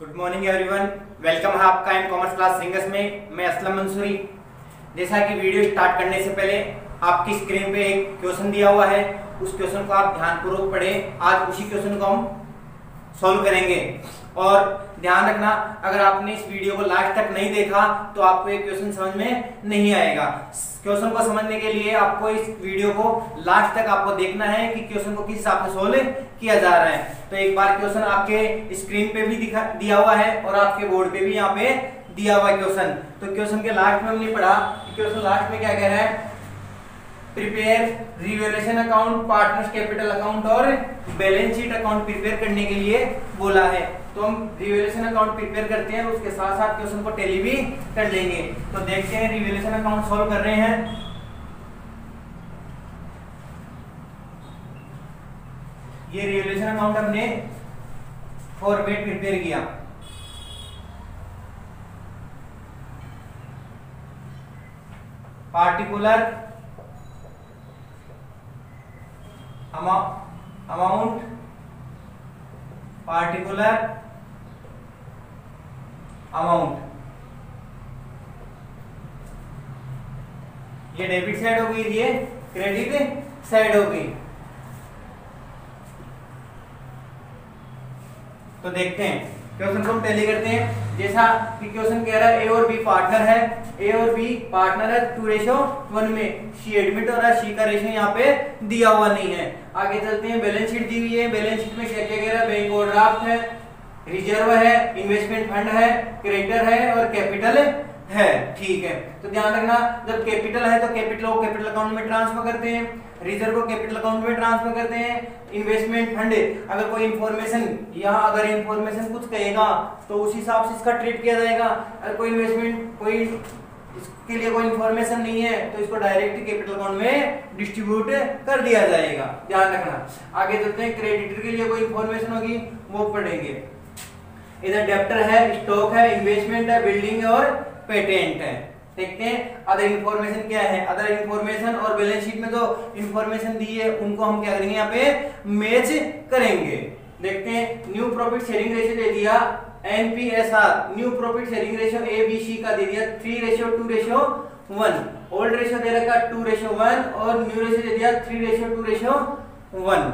Good morning everyone, welcome है आपका in commerce class singers में। मैं असलम मंसूरी। जैसा कि वीडियो स्टार्ट करने से पहले आपकी स्क्रीन पे एक क्वेश्चन दिया हुआ है, उस क्वेश्चन को आप ध्यानपूर्वक पढ़ें। आज उसी क्वेश्चन को हम सॉल्व करेंगे और ध्यान रखना, अगर आपने इस वीडियो को लास्ट तक नहीं देखा तो आपको ये क्वेश्चन समझ में नहीं आएगा। क्वेश्चन को समझने के लिए आपको इस वीडियो को लास्ट तक आपको देखना है कि क्वेश्चन को किस हिसाब से सॉल्व किया जा रहा है। तो एक बार क्वेश्चन आपके स्क्रीन पे भी दिया हुआ है और आपके बोर्ड पे भी यहाँ पे दिया हुआ है क्वेश्चन। तो क्वेश्चन के लास्ट में हमने पढ़ा, क्वेश्चन लास्ट में क्या कह रहा है, prepare revaluation account, partners capital account और बैलेंस शीट अकाउंट प्रिपेयर करने के लिए बोला है। तो हम रिवैल्यूएशन अकाउंट प्रिपेयर करते हैं, उसके साथ साथ क्वेश्चन को टैली भी कर लेंगे। तो देखते हैं रिवैल्यूएशन अकाउंट सॉल्व कर रहे हैं। ये रिवैल्यूएशन अकाउंट हमने फॉर्मेट प्रिपेयर किया। पार्टिकुलर अमाउंट, पार्टिकुलर अमाउंट, ये डेबिट साइड हो गई, ये क्रेडिट साइड हो गई। तो देखते हैं क्वेश्चन को हम टैली करते हैं। जैसा कि क्वेश्चन कह रहा है ए और बी पार्टनर है, ए और बी पार्टनर है 2:1 में। सी एडमिट हो रहा है, सी का रेशियो यहाँ पे दिया हुआ नहीं है। आगे चलते हैं, बैलेंस शीट दी हुई है। बैलेंस शीट में क्या क्या कह रहा है, बैंक ओवरड्राफ्ट है, रिजर्व है, इन्वेस्टमेंट फंड है, क्रेडिटर है और कैपिटल है। ठीक है, तो ध्यान रखना, जब कैपिटल है तो कैपिटल को कैपिटल अकाउंट में ट्रांसफर करते हैं, रिजर्व को कैपिटल अकाउंट में ट्रांसफर करते हैं। इन्वेस्टमेंट फंड, अगर कोई इंफॉर्मेशन यहाँ अगर इंफॉर्मेशन कुछ कहेगा तो उस हिसाब से इसका ट्रीट किया जाएगा। अगर कोई इन्वेस्टमेंट कोई इसके लिए कोई इंफॉर्मेशन नहीं है तो इसको डायरेक्ट कैपिटल अकाउंट में डिस्ट्रीब्यूट कर दिया जाएगा। ध्यान रखना। आगे चलते हैं, क्रेडिटर के लिए कोई इंफॉर्मेशन होगी वो पढ़ेंगे। इधर डेब्टर है, स्टॉक है, इन्वेस्टमेंट है, बिल्डिंग और पेटेंट है। देखते हैं अदर इंफॉर्मेशन क्या है। अदर इंफॉर्मेशन और बैलेंस शीट में जो इंफॉर्मेशन दी है उनको हम क्या करेंगे, यहाँ पे मैच करेंगे। देखते हैं, न्यू प्रॉफिट शेयरिंग रेशियो दे दिया NPSR, new profit sharing ratio ABC का दे दिया 3:2:1। ओल्ड रेशियो दे रखा 2:1 और न्यू रेशियो दे दिया 3:2:1।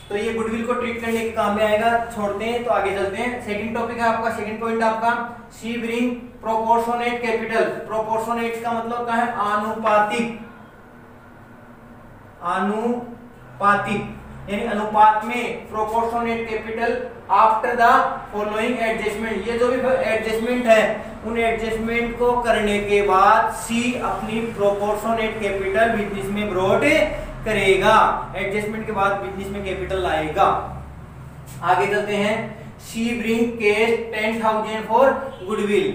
तो ये गुडविल को ट्रीट करने के काम में आएगा। छोड़ते हैं, तो आगे चलते हैं। सेकंड टॉपिक है आपका, सेकंड पॉइंट आपका, सी ब्रिंग प्रोपोर्शनेट कैपिटल। प्रोपोर्शनेट का मतलब क्या है, आनुपातिक, आनुपातिक यानी अनुपात में। Proportionate capital after the following adjustment, ये जो भी एडजस्टमेंट है उन एडजस्टमेंट को करने के बाद सी अपनी प्रोपोर्शनेट कैपिटल बिजनेस में ब्रॉड करेगा। एडजस्टमेंट के बाद बिजनेस में कैपिटल लाएगा। आगे चलते हैं, सी ब्रिंग कैश 10,000 फॉर गुडविल।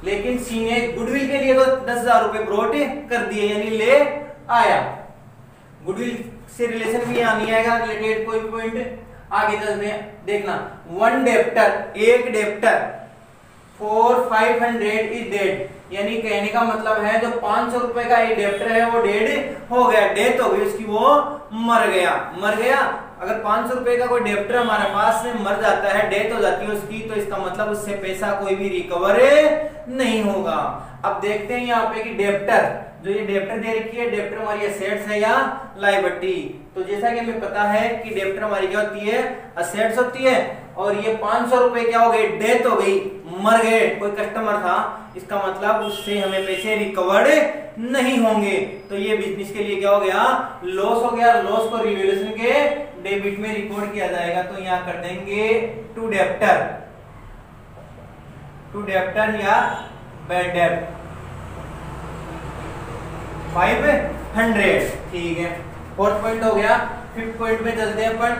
लेकिन सी ने गुडविल के लिए तो 10,000 रुपए ब्रॉड कर दिए यानी ले आया। गुडविल से रिलेशन भी यहाँ नहीं आएगा, रिलेटेड कोई भी पॉइंट। आगे चलते हैं, देखना, वन डेप्टर, एक डेप्टर फॉर 500 इज डेड। यानी कहने का मतलब है जो 500 रुपए का एक डेप्टर है वो डेड हो गया, डेथ हो गई उसकी, वो मर गया। अगर 500 रुपए का कोई डेप्टर हमारे पास से मर जाता है, डेथ हो जाती है उसकी, तो इसका मतलब उससे पैसा कोई भी रिकवर नहीं होगा। अब देखते हैं यहाँ पे कि डेप्टर, जो ये डेप्टर दे रखी है, डेप्टर हमारी एसेट्स है या लायबिलिटी। तो जैसा कि हमें पता है कि डेप्टर हमारी क्या होती है, एसेट्स होती है। और ये 500 रुपए क्या हो गए, डेथ हो गई, मर गए, कोई कस्टमर था, इसका मतलब उससे हमें पैसे रिकवर्ड नहीं होंगे। तो ये बिजनेस के लिए क्या हो गया, लॉस हो गया। लॉस को रिवैल्यूएशन के डेबिट में रिकॉर्ड किया जाएगा। तो यहाँ कर देंगे टू डेप्टर या बैड डेट 500। ठीक है, फोर्थ पॉइंट हो गया। फिफ्थ पॉइंट में चलते हैं अपन।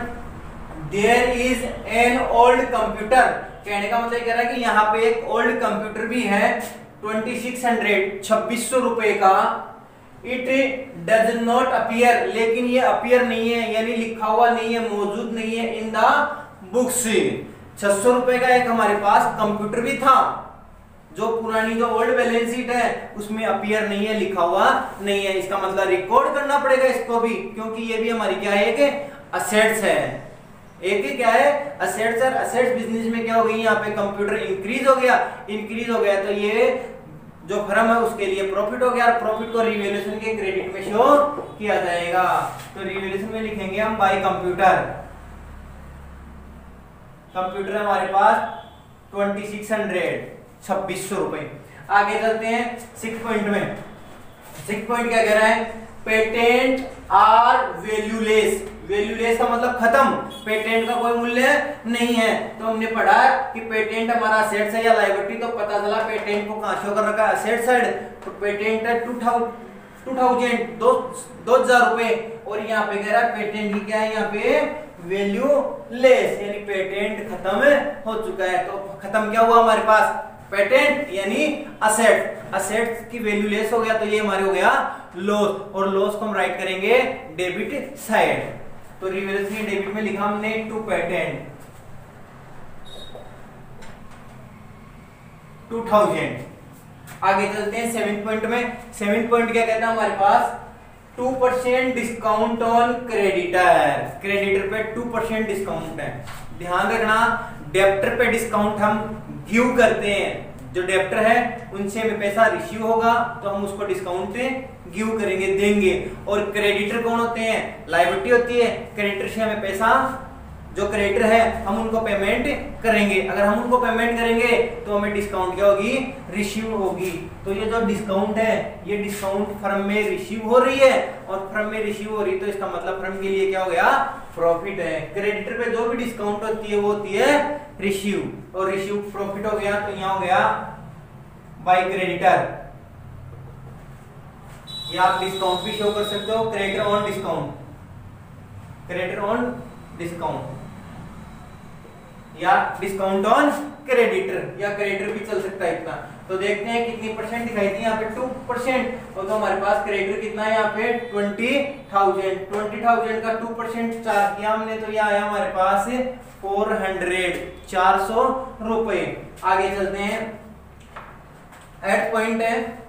There is an old computer. कहने का मतलब कह रहा है कि यहाँ पे एक ओल्ड कंप्यूटर भी है 2600 रुपए का। इट डज नॉट अपीयर, लेकिन ये अपीयर नहीं है यानी लिखा हुआ नहीं है, मौजूद नहीं है इन द बुक्स। 600 रुपए का एक हमारे पास कंप्यूटर भी था, जो पुरानी जो ओल्ड बैलेंस शीट है उसमें अपीयर नहीं है, लिखा हुआ नहीं है। इसका मतलब रिकॉर्ड करना पड़ेगा इसको भी, क्योंकि ये भी हमारी क्या है कि असेट्स है, एक क्या है असेट्स, और असेट्स बिजनेस में क्या हो गई यहाँ पे कंप्यूटर इंक्रीज हो गया, तो ये जो फर्म है उसके लिए प्रॉफिट हो गया, और प्रॉफिट को रिवैल्यूएशन के क्रेडिट में शो किया जाएगा। तो रिवैल्यूएशन में लिखेंगे हम बाय कंप्यूटर। कंप्यूटर हमारे पास 2600 रुपए। आगे चलते हैं 6 पॉइंट में। 6 पॉइंट क्या कह रहा है, पेटेंट आर वैल्यूलेस। वैल्यूलेस का मतलब खत्म, पेटेंट का कोई मूल्य नहीं है। तो हमने पढ़ा कि पेटेंट हमारा असेट्स है या लायबिलिटी, तो पता चला पेटेंट को कहां शो कर रखा है, असेट साइड। तो पेटेंट है 2000 रुपए, और यहाँ पे कह रहा है पेटेंट की क्या है यहाँ पे वैल्यूलेस, यानी पेटेंट खत्म हो चुका है। तो खत्म क्या हुआ हमारे पास, पेटेंट यानी असेट्स की वैल्यू लेस हो गया, तो ये हमारे हो गया लॉस, और लॉस को हम राइट करेंगे डेबिट साइड। तो रिवैल्यूएशन डेबिट में लिखा हमने टू पेटेंट 2000। आगे चलते हैं 7 पॉइंट में। 7 पॉइंट क्या कहता है हमारे पास, 2% डिस्काउंट ऑन क्रेडिटर पे 2% डिस्काउंट है। ध्यान रखना, डेब्टर पे डिस्काउंट हम गिव करते हैं, जो डेब्टर है उनसे हमें पैसा रिसीव होगा तो हम उसको डिस्काउंट गिव करेंगे, देंगे। और क्रेडिटर कौन होते हैं, लायबिलिटी होती है, क्रेडिटर से हमें पैसा, जो क्रेडिटर है हम उनको पेमेंट करेंगे। अगर हम उनको पेमेंट करेंगे तो हमें डिस्काउंट क्या होगी, रिसीव होगी। तो ये जो डिस्काउंट है, ये डिस्काउंट फर्म में रिसीव हो रही है, और फर्म में रिसीव हो रही है तो इसका मतलब फर्म के लिए क्या हो गया, प्रॉफिट है। क्रेडिटर पे जो भी डिस्काउंट होती है वो होती है रिसीव, और रिसीव प्रॉफिट हो गया, तो यहाँ हो गया बाय क्रेडिटर। या आप डिस्काउंट भी शो कर सकते हो, क्रेडिटर ऑन डिस्काउंट, या डिस्काउंट ऑन क्रेडिटर, या क्रेडिटर भी चल सकता है इतना। तो देखते हैं कितनी परसेंट दिखाई थी यहाँ पे 2%, और तो हमारे पास क्रेडिटर कितना है यहाँ पे 20,000 का 2% चार्ज किया हमने, तो यह आया हमारे पास 400 रुपए। आगे चलते हैं, 8 पॉइंट है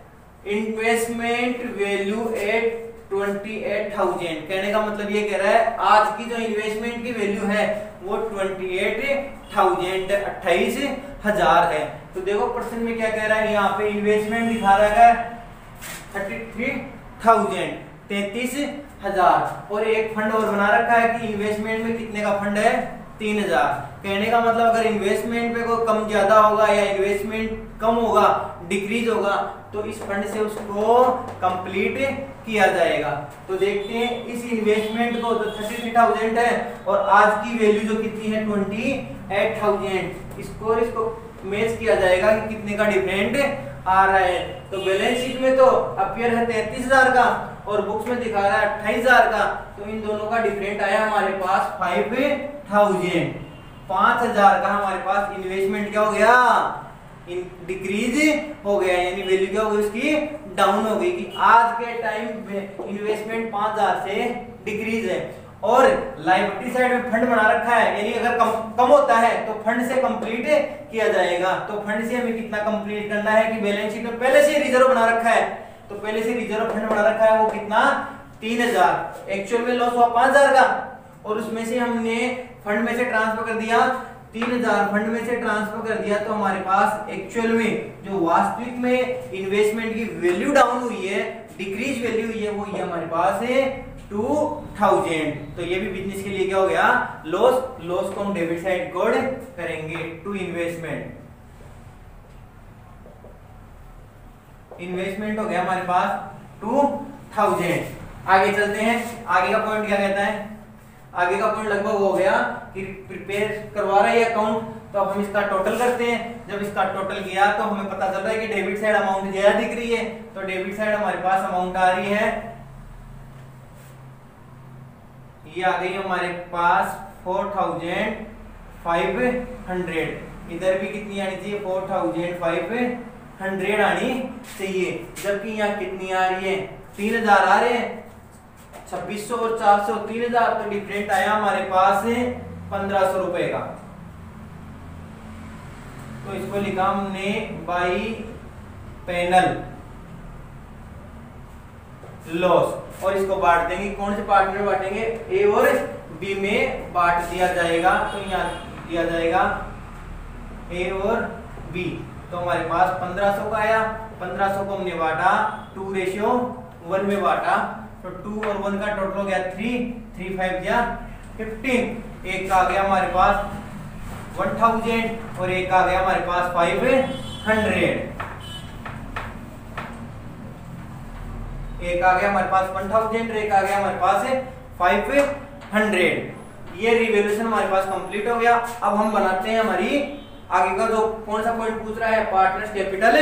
इन्वेस्टमेंट वैल्यू एट 28,000। कहने का मतलब ये कह रहा है आज की जो इन्वेस्टमेंट की वैल्यू है वो 28,000 है। तो देखो परसेंट में क्या कह रहा है, यहाँ पे इन्वेस्टमेंट दिखा रहा है 33,000, और एक फंड और बना रखा है कि इन्वेस्टमेंट में कितने का फंड है 3,000। कहने का मतलब अगर इन्वेस्टमेंट पे कोई कम ज्यादा होगा या इन्वेस्टमेंट कम होगा, डिक्रीज होगा, तो इस फंड से उसको कंप्लीट किया जाएगा। तो देखते हैं इस इन्वेस्टमेंट को, तो 33,000 है और आज की वैल्यू जो कितनी है 28,000, इसको मैच किया जाएगा कि कितने का डिफरेंट आ रहा है। तो बैलेंस शीट में तो अपीयर है 33,000 का और बुक्स में दिखा रहा है 28,000 का, तो इन दोनों का डिफरेंट आया हमारे पास 5,000 का हमारे पास इन्वेस्टमेंट क्या हो गया, डिक्रीज हो गया, यानी वैल्यू क्या हो गई उसकी डाउन हो गई कि आज के टाइम में इन्वेस्टमेंट 5,000 से डिक्रीज है। और लायबिलिटी साइड में फंड बना रखा है, यानी अगर कम होता है तो फंड से कंप्लीट किया जाएगा। तो फंड से हमें कितना कंप्लीट करना है कि बैलेंस शीट में पहले से रिजर्व बना रखा है, तो पहले से रिजर्व फंड बना रखा है वो कितना 3,000, एक्चुअल में लॉस हुआ 5,000 का, और उसमें से हमने फंड में से ट्रांसफर कर दिया 3,000, फंड में से ट्रांसफर कर दिया, तो हमारे पास एक्चुअल में जो वास्तविक में इन्वेस्टमेंट की वैल्यू डाउन हुई है, डिक्रीज वैल्यू हुई है, वो ये हमारे पास है 2,000। तो ये भी बिजनेस के लिए क्या हो गया लॉस को हम डेबिट साइड कोड करेंगे टू इन्वेस्टमेंट हो गया हमारे पास 2,000। आगे चलते हैं, आगे का पॉइंट क्या कहता है, आगे का पॉइंट लगभग हो गया कि प्रिपेयर करवा रहा है अकाउंट, तो अब हम इसका टोटल करते हैं। जब इसका टोटल किया तो हमें पता चल रहा है कि डेबिट साइड अमाउंट ज्यादा दिख रही है, तो डेबिट साइड हमारे पास अमाउंट आ रही है, ये आ गई हमारे पास 4,500। इधर भी कितनी आनी चाहिए 4,500 आनी चाहिए, जबकि यहाँ कितनी आ रही है 3,000 आ रहे हैं, 2600 और 400 3,000, तो डिफरेंट आया हमारे पास 1,500 रुपए का। तो इसको लिखा हमने बाई पैनल लॉस, और इसको बांट देंगे, कौन से पार्ट में बांटेंगे, ए और बी में बांट दिया जाएगा। तो यहाँ दिया जाएगा ए और बी। तो हमारे पास 1500 का आया, 1500 को हमने बांटा 2:1 में बांटा, तो 2 और 1 का टोटल हो गया 3, 3 5 या 15। एक का आ गया हमारे पास 1000 और एक आ गया हमारे पास 500। एक आ गया हमारे पास 1000 और एक आ गया हमारे पास 500। ये रिवैल्यूएशन हमारे पास कंप्लीट हो गया। अब हम बनाते हैं हमारी आगे का जो कौन सा पॉइंट पूछ रहा है, partners capital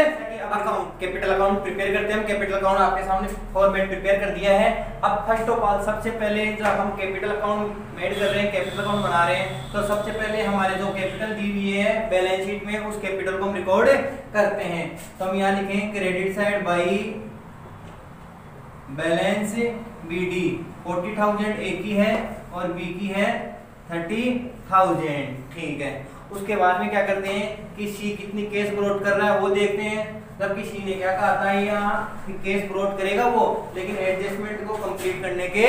account. Capital account prepare करते हैं हम। कैपिटल अकाउंट आपके सामने फॉर्मेट प्रिपेयर कर दिया है। अब फर्स्ट ऑफ ऑल सबसे पहले जब हम कैपिटल अकाउंट मेड कर रहे हैं, कैपिटल अकाउंट बना रहे हैं, तो सबसे पहले हमारे जो कैपिटल दी हुई है बैलेंस शीट में, उस कैपिटल को हम रिकॉर्ड करते हैं। तो हम यहाँ लिखेंगे credit side by balance BD. 40,000 A की है और बी की है 30,000। ठीक है। उसके बाद में क्या करते हैं कि सी कितनी केस ब्रोड कर रहा है वो देखते हैं। जबकि सी ने क्या कहा था यहाँ कि केस ब्रोड करेगा वो, लेकिन एडजस्टमेंट को कंप्लीट करने के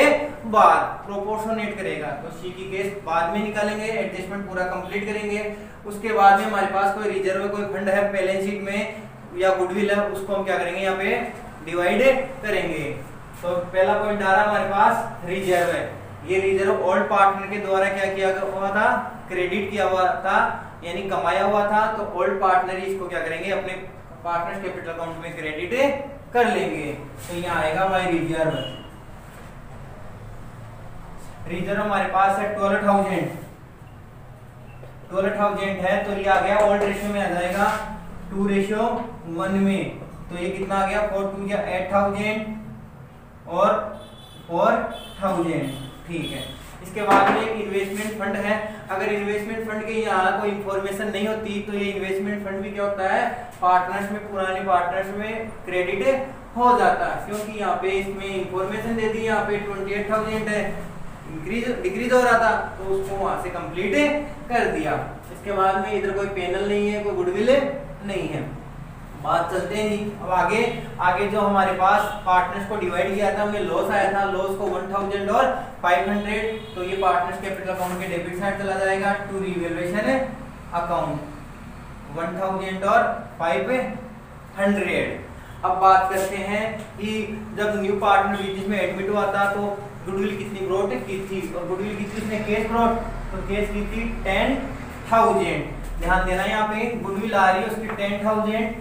बाद प्रोपोर्शनेट करेगा। तो सी की केस बाद में निकालेंगे, एडजस्टमेंट पूरा कंप्लीट करेंगे। उसके बाद में हमारे पास कोई रिजर्व कोई फंड है बैलेंस शीट में या गुडविल है, उसको हम क्या करेंगे यहाँ पे डिवाइड करेंगे। तो पहला पॉइंट आ रहा हमारे पास रिजर्व है। ये रिजर्व ओल्ड पार्टनर के द्वारा क्या किया हुआ था, क्रेडिट किया हुआ था, यानी कमाया हुआ था। तो ओल्ड पार्टनर ही इसको क्या करेंगे अपने पार्टनर्स कैपिटल अकाउंट में क्रेडिट कर लेंगे। तो यहाँ आएगा हमारी रिजर्व। रिजर्व हमारे पास है 12,000 है, तो ये आ गया ओल्ड रेशियो में आ जाएगा 2:1 में। तो ये कितना आ गया 4 2 8,000 और 4,000। ठीक है। इसके बाद में एक इन्वेस्टमेंट फंड है। अगर इन्वेस्टमेंट फंड के यहाँ कोई इंफॉर्मेशन नहीं होती तो ये इन्वेस्टमेंट फंड भी क्या होता है, पार्टनर्स में, पुराने पार्टनर्स में क्रेडिट हो जाता है। क्योंकि यहाँ पे इसमें इंफॉर्मेशन दे दी, यहाँ पे 28,000 है, डिक्रीज हो रहा था, तो उसको वहां से कंप्लीट कर दिया। इसके बाद में इधर कोई पैनल नहीं है, कोई गुडविल नहीं है। बात चलते हैं। अब आगे जो हमारे पास पार्टनर्स को डिवाइड किया था, हमें लॉस आया था, लॉस को 1000 और 500। तो ये पार्टनर्स कैपिटल अकाउंट के डेबिट साइड चला जाएगा टू रिवैल्यूएशन अकाउंट 1000 और 500। अब बात करते हैं कि जब न्यू पार्टनर बिजनेस में एडमिट हुआ था तो गुडविल कितनी ग्रोथ की थी, और गुडविल की थी उसने केस ग्रोथ, तो केस की थी 10,000। ध्यान देना यहाँ पे गुडविल आ रही है उसकी 10,000।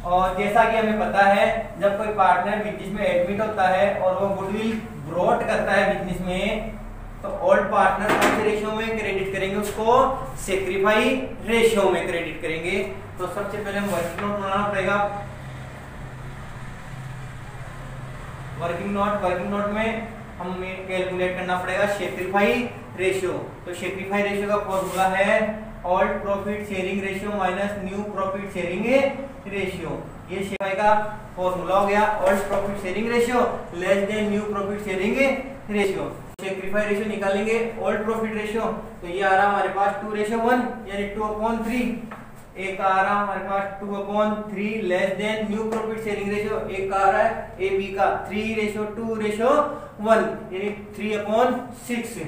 और जैसा कि हमें पता है जब कोई पार्टनर बिजनेस में एडमिट होता है और वो गुडविल ग्रोथ करता है बिजनेस में, तो ओल्ड पार्टनर कौन से रेशियो में क्रेडिट करेंगे, उसको सेक्रीफाई रेशियो में क्रेडिट करेंगे। तो सबसे पहले हम वर्किंग नोट बनाना पड़ेगा। वर्किंग नोट में हमें कैलकुलेट करना पड़ेगा सेक्रीफाई रेशियो। तो सेक्रीफाई रेशियो का फॉर्मूला है old profit sharing ratio minus new profit sharing ratio. ये सेक्रीफाई का फॉर्मूला हो गया। Old profit sharing ratio less than new profit sharing ratio. Sacrifice ratio निकालेंगे ओल्ड प्रॉफिट रेशियो, तो ये आ रहा हमारे पास 2:1 यानी 2/3। एक आ रहा हमारे पास 2/3 less than new profit sharing ratio. एक आ रहा है ए बी का 3:2:1 यानी 3/6।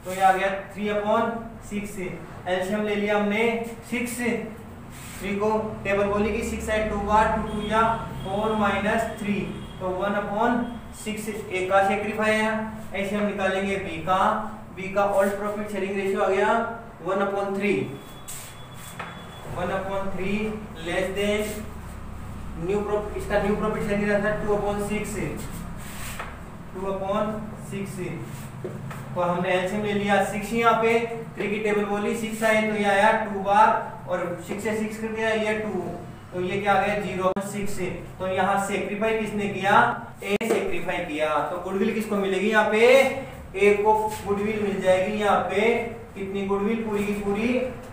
तो ये आ गया 3/6। एलसीएम ले लिया हमने 6, 3 को टेबल बोली कि 6 है 2 बार 2 2 या 4 - 3, तो 1/6 ए का सेक्रीफाई है। ऐसे हम निकालेंगे बी का ओल्ड प्रॉफिट शेयरिंग रेशियो आ गया 1/3 लेस देन न्यू प्रॉफिट, इसका न्यू प्रॉफिट शेयरिंग रहता है 2/6। तो हमने एलसीएम ले लिया 6 यहाँ पे, 3 की टेबल बोली 6 आए तो ये आया 2 बार, और 6 से 6 कर दिया ये 2, तो ये क्या आ गया 0.6। तो यहाँ सेक्रीफाई किसने किया, ए सेक्रीफाई किया। तो गुडविल किसको मिलेगी यहाँ पे, ए को गुडविल मिल जाएगी। यहाँ पे कितनी गुडविल, पूरी की पूरी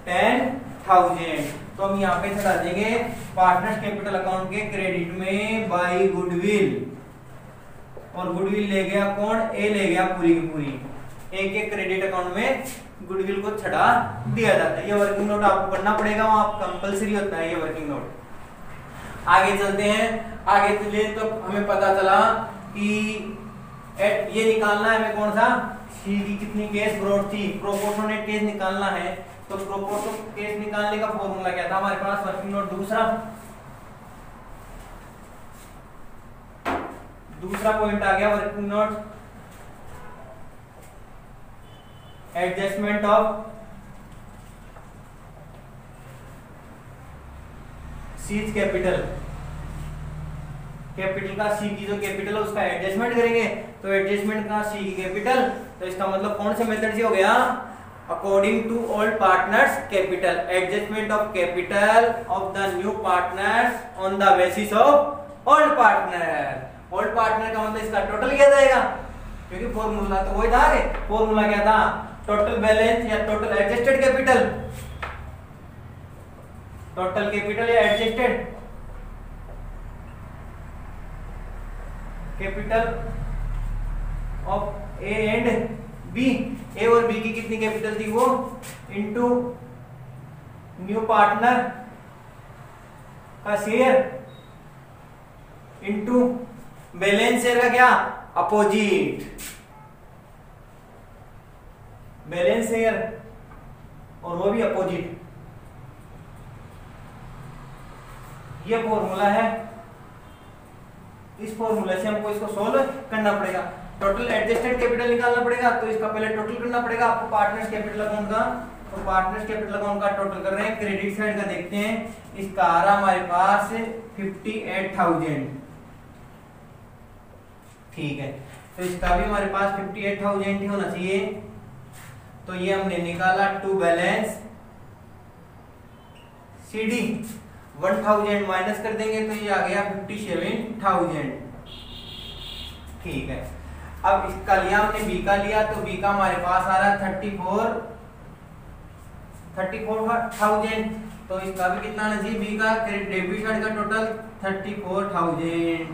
10,000। तो हम यहाँ पे चढ़ा देंगे पार्टनर्स कैपिटल अकाउंट के क्रेडिट में बाई गुडविल, और गुडविल ले गया कौन, ए ले गया पूरी की पूरी। ए के क्रेडिट अकाउंट में गुडविल को चढ़ा दिया जाता है। ये वर्किंग नोट आपको करना पड़ेगा, वहां कंपलसरी होता है ये वर्किंग नोट। आगे चलते हैं। आगे चले तो हमें पता चला कि ये निकालना है हमें कौन सा, सी की कितनी केस ब्रॉड थी, प्रोपोर्शनेट केस निकालना है। तो प्रोपोर्शनेट केस निकालने का फॉर्मूला क्या था हमारे पास, वर्किंग नोट दूसरा पॉइंट आ गया working note, adjustment of seize capital, capital का सी की जो कैपिटल है उसका एडजस्टमेंट करेंगे। तो एडजस्टमेंट का सी की कैपिटल, तो इसका मतलब कौन से मेथड से हो गया, according to old partners capital, adjustment of capital of the new partners on the basis of old partner. Old partner का मतलब इसका टोटल किया जाएगा, क्योंकि फॉर्मूला तो वही था, फॉर्मूला क्या था, टोटल बैलेंस या total adjusted capital, total capital या adjusted capital of A and B, A और बी की कितनी कैपिटल थी वो, इनटू न्यू पार्टनर का शेयर इनटू बैलेंस शेयर का क्या, अपोजिट, बैलेंस शेयर और वो भी अपोजिट। ये फॉर्मूला है, इस फॉर्मूला से हमको इसको सोल्व करना पड़ेगा। टोटल एडजस्टेड कैपिटल निकालना पड़ेगा, तो इसका पहले टोटल करना पड़ेगा आपको पार्टनर्स कैपिटल अकाउंट का। तो पार्टनर्स कैपिटल अकाउंट का टोटल कर रहे हैं, क्रेडिट साइड का देखते हैं, इसका आ रहा हमारे पास 58,000, ठीक है। तो इसका भी हमारे पास 58,000 ही होना चाहिए। तो ये हमने निकाला टू बैलेंस सीडी, 1000 माइनस कर देंगे तो ये आ गया 57,000, ठीक है। अब इसका लिया हमने बी का लिया, तो बी का हमारे पास आ रहा 34,000, तो इसका भी कितना आना चाहिए, बी का डेबिट साइड का टोटल 34,000,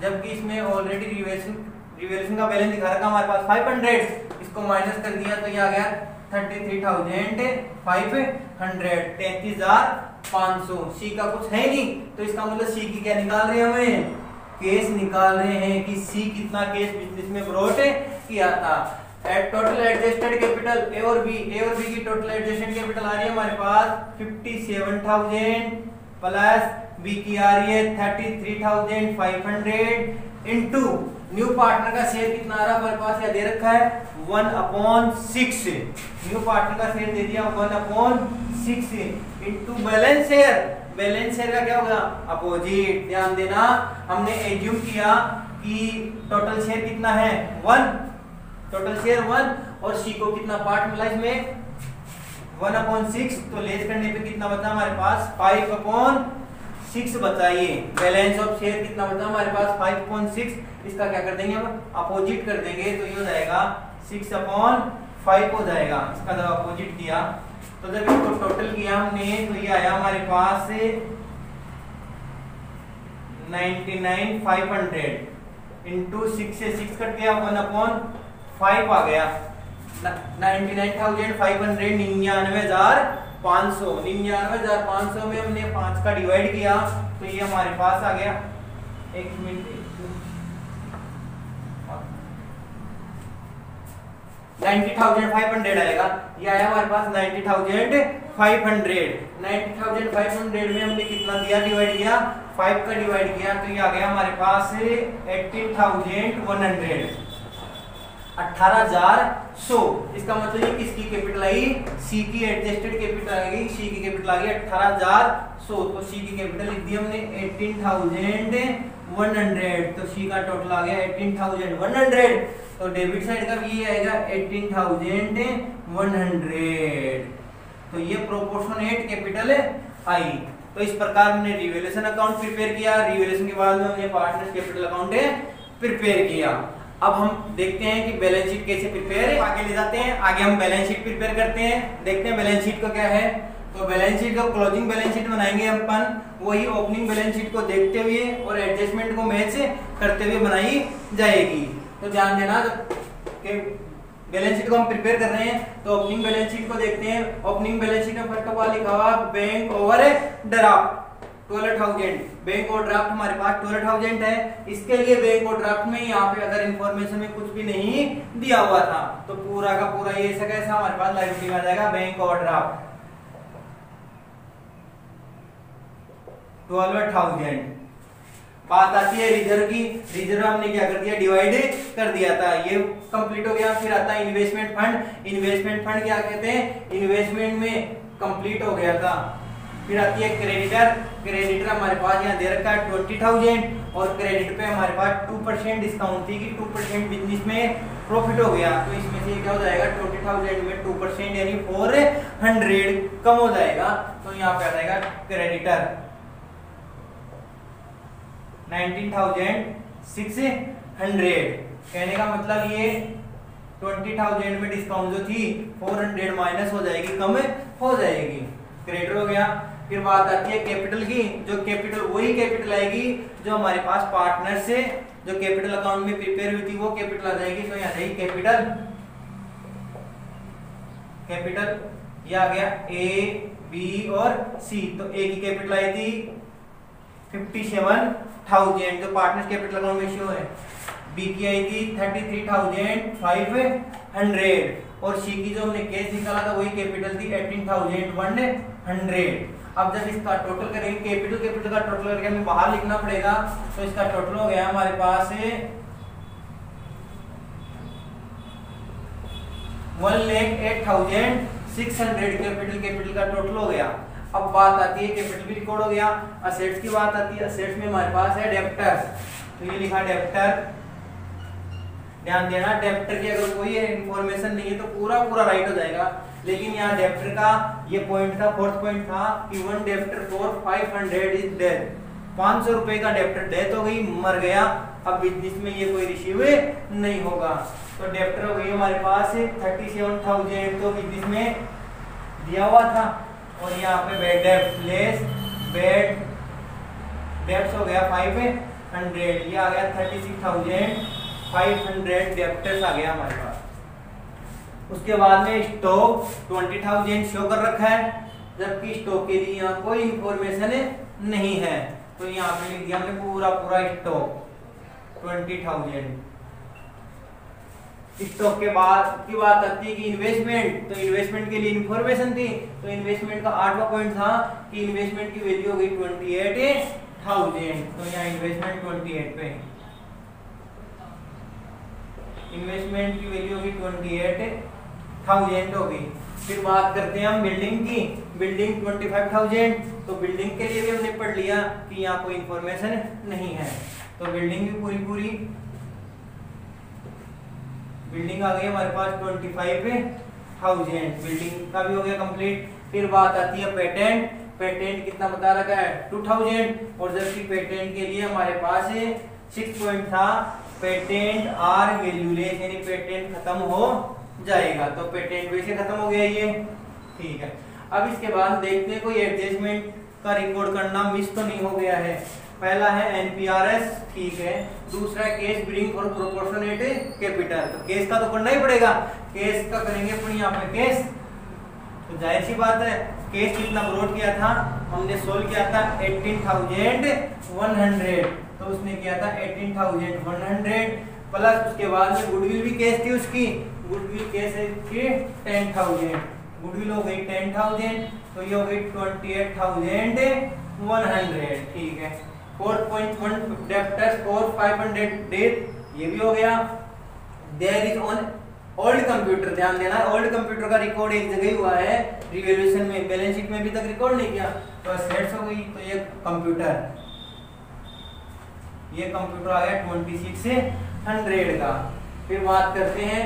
जबकि इसमें ऑलरेडी रिवैल्यूएशन का बैलेंस दिखा रखा हमारे पास 500, इसको माइनस कर दिया तो ये आ गया 33,500, 33,500। सी का कुछ है नहीं, तो इसका मतलब सी की क्या निकाल रहे हैं, हमें केस निकाल रहे हैं कि सी कितना केस बिजनेस में ब्रॉट किया था। At total adjusted capital A और बी की टोटल एडजस्टेड कैपिटल आ रही है हमारे पास 57,000 प्लस बी की आ रही है 33,500 इनटू न्यू पार्टनर का शेयर कितना आ रहा है हमारे पास, या दे रखा है 1/6, न्यू पार्टनर का शेयर दे दिया 1/6 into balance share, balance share का क्या होगा, अपोजिट। ध्यान देना, हमने एज्यूम किया कि टोटल शेयर कितना है 1, टोटल शेयर 1 और सी को कितना पार्ट मिला इसमें 1/6, तो लेस करने पे कितना बचा हमारे पास 5/6 बचा। ये बैलेंस ऑफ शेयर कितना बचा हमारे पास 5/6, इसका क्या कर देंगे हम, अपोजिट कर देंगे, तो ये हो जाएगा 6/5 हो जाएगा। इसका जब अपोजिट किया तो जब इसको टोटल किया हमने तो ये आया हमारे पास 99,500 इनटू 6 से 6 कट गया 1/5 आ गया 99,500, 99,500, 99,500 में हमने 5 का डिवाइड किया तो ये हमारे पास आ गया, एक मिनट, 90,500 आएगा। ये आया हमारे पास 90,500, 90,500 में हमने कितना दिया, डिवाइड किया 5 का डिवाइड किया तो ये आ गया हमारे पास 18,100, 18,100। इसका मतलब ये किसकी कैपिटल आई, सी की एडजस्टेड कैपिटल आ गई, सी की कैपिटल आ गई 18,100, तो सी की कैपिटल लिख दी हमने 18,100, तो सी का टोटल आ गया 18,100, तो डेबिट साइड का भी आएगा 18,100, तो ये प्रोपोर्शनेट कैपिटल आई। तो इस प्रकार हमने रिवैल्यूएशन अकाउंट प्रिपेयर किया, रिवैल्यूएशन के बाद में हमने पार्टनर्स कैपिटल अकाउंट प्रिपेयर किया। अब हम देखते हैं कि बैलेंस शीट कैसे प्रिपेयर, आगे ले जाते हैं, आगे हम बैलेंस शीट प्रिपेयर करते हैं, देखते हैं बैलेंस शीट का क्या है। तो बैलेंस शीट का क्लोजिंग बैलेंस शीट बनाएंगे अपन, वही ओपनिंग बैलेंस शीट को देखते हुए और एडजस्टमेंट को मैच करते हुए बनाई जाएगी। तो ध्यान देना कि बैलेंस शीट को हम प्रिपेयर कर रहे हैं, तो ओपनिंग बैलेंस शीट को देखते हैं। ओपनिंग बैलेंस शीट में फर्स्ट ऑफ ऑल लिखा हुआ bank over draft, 12,000 bank overdraft हमारे पास 12,000 है। इसके लिए बैंक ओवरड्राफ्ट में यहाँ पे अगर इंफॉर्मेशन में कुछ भी नहीं दिया हुआ था तो पूरा का पूरा ये ऐसा कैसा हमारे पास लायबिलिटी में आ जाएगा बैंक ओवरड्राफ्ट 12,000। बात आती है रिजर्व की। रिजर्व हमने क्या कर दिया, डिवाइड कर दिया था, ये कंप्लीट हो गया। फिर आता है इन्वेस्टमेंट फंड। इन्वेस्टमेंट फंड क्या कहते हैं, इन्वेस्टमेंट में कंप्लीट हो गया था। फिर आती है क्रेडिटर। क्रेडिटर हमारे पास यहाँ दे रखा है 20,000 और क्रेडिट पे हमारे पास 2% डिस्काउंट थी कि 2% बिजनेस में प्रॉफिट हो गया, तो इसमें से क्या हो जाएगा 20,000 में 2% यानी 400 कम हो जाएगा, तो यहाँ पे आ जाएगा क्रेडिटर 19,600। कहने का मतलब ये 20,000 में डिस्काउंट जो थी 400 माइनस हो जाएगी, कम हो जाएगी, क्रेडिटर हो गया। फिर बात आती है कैपिटल की। जो कैपिटल वही कैपिटल आएगी जो हमारे पास पार्टनर से जो कैपिटल अकाउंट में प्रिपेयर हुई थी वो कैपिटल आ जाएगी, तो यहाँ जाएगी कैपिटल। कैपिटल ये आ गया ए बी और सी, तो ए की कैपिटल आई थी 57,000 जो पार्टनर कैपिटल अकाउंट में शो है। बी की आई थी 33,500 और सी की जो हमने केस निकाला था वही कैपिटल थी 18,100। अब जब इसका टोटल करेंगे कैपिटल का टोटल करके हमें बाहर लिखना पड़ेगा, तो इसका टोटल हो गया हमारे पास 1,08,600 कैपिटल का टोटल हो गया। अब बात आती है कैपिटल भी रिकॉर्ड हो गया। असेट्स की बात आती है। असेट्स में हमारे पास है डेब्टर्स, तो ये लिखा डेब्टर। ध्यान देना डेब्टर की अगर कोई इंफॉर्मेशन नहीं है तो पूरा राइट हो जाएगा, लेकिन यहाँ डेब्टर का ये पॉइंट था, फोर्थ पॉइंट था कि one debtor for 500 is death. 500 रुपए का डेब्टर डेथ हो गई, मर गया, अब बिजनेस में ये कोई रिसीव नहीं होगा, तो डेब्टर हो गई हमारे पास 37,000 तो बिजनेस में दिया हुआ था। और यहाँ पे बैड डेब्ट्स हो गया 500, ये आ गया 36,500 डेब्टर्स आ गया हमारे पास। उसके बाद में स्टॉक 20,000 शो कर रखा है, जबकि स्टॉक के लिए यहाँ कोई इंफॉर्मेशन नहीं है, तो यहाँ पे लिख दिया हमने पूरा स्टॉक 20,000। स्टॉक के बाद की बात आती है कि इन्वेस्टमेंट, तो इन्वेस्टमेंट के लिए इंफॉर्मेशन थी, तो इन्वेस्टमेंट का 8वां पॉइंट था कि इन्वेस्टमेंट की वैल्यू हो गई 28,000, तो यहाँ इन्वेस्टमेंट 28 पे इन्वेस्टमेंट की वैल्यू होगी 28,000 हो गई। फिर बात करते हैं हम बिल्डिंग की। बिल्डिंग 25,000, तो बिल्डिंग के लिए भी हमने पढ़ लिया कि यहाँ कोई इंफॉर्मेशन नहीं है, तो बिल्डिंग भी पूरी बिल्डिंग आ गई हमारे पास 25,000, बिल्डिंग का भी हो गया कंप्लीट। फिर बात आती है पेटेंट। पेटेंट कितना बता रखा है 2,000, और जबकि पेटेंट के लिए हमारे पास 6 पॉइंट था पेटेंट आर वैल्यूलेस, यानी पेटेंट खत्म हो जाएगा, तो पेटेंट वैसे खत्म हो गया ये, ठीक है। अब इसके बाद देखते हैं कोई एडजस्टमेंट का रिकॉर्ड करना मिस तो नहीं हो गया है। पहला है एनपीआरएस, ठीक है। दूसरा case bidding for proportionate capital, तो केस का तो करना ही पड़ेगा, केस का करेंगे अपने यहाँ पे केस, तो जाहिर सी बात है केस कितना ब्रॉड किया था हमने, सोल्व किया था 18,100, तो उसने किया था 18,100 प्लस उसके बाद में गुडविल भी केस थी उसकी, गुडविल केस है कि 10,000, गुडविल हो गई 10,000, तो ये हो गई 28,100, ठीक है। 4.1 डेब्टर्स फॉर 500 डेज, ये भी हो गया। There is on old computer, ध्यान देना ओल्ड कंप्यूटर का रिकॉर्ड एक जगह हुआ है, रिवैल्यूएशन में, बैलेंस शीट में अभी तक रिकॉर्ड नहीं किया, तो असेट्स हो गई, तो ये कंप्यूटर आ गया 2600 का। फिर बात करते हैं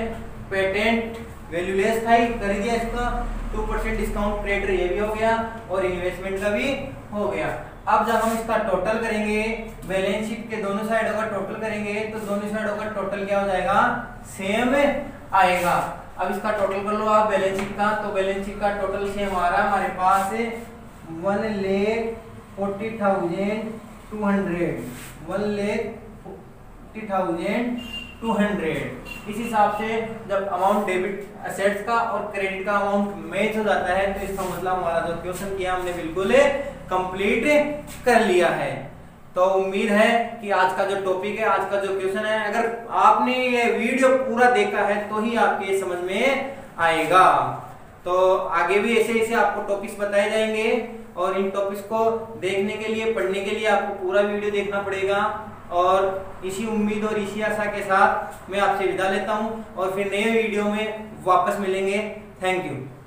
पेटेंट वैल्यूलेस था, कर दिया इसका 2% डिस्काउंट, क्रेडिटर ये भी हो गया और इन्वेस्टमेंट का भी हो गया। अब जब हम इसका टोटल करेंगे, बैलेंस शीट के दोनों साइडों का टोटल करेंगे, तो दोनों साइडों का टोटल क्या हो जाएगा, सेम आएगा। अब इसका टोटल कर लो आप बैलेंस शीट का, तो बैलेंस शीट का टोटल सेम आ रहा है हमारे पास 1,40,200, 1,40,200। इस हिसाब से जब अमाउंट डेबिट असेट्स का और क्रेडिट का अमाउंट मैच हो जाता है, तो इसका मतलब हमारा जो क्वेश्चन किया हमने बिल्कुल कंप्लीट कर लिया है। तो उम्मीद है कि आज का जो टॉपिक है, आज का जो क्वेश्चन है, अगर आपने ये वीडियो पूरा देखा है तो ही आपके समझ में आएगा। तो आगे भी ऐसे ऐसे आपको टॉपिक्स बताए जाएंगे और इन टॉपिक्स को देखने के लिए, पढ़ने के लिए आपको पूरा वीडियो देखना पड़ेगा। और इसी उम्मीद और इसी आशा के साथ मैं आपसे विदा लेता हूं और फिर नए वीडियो में वापस मिलेंगे। Thank you.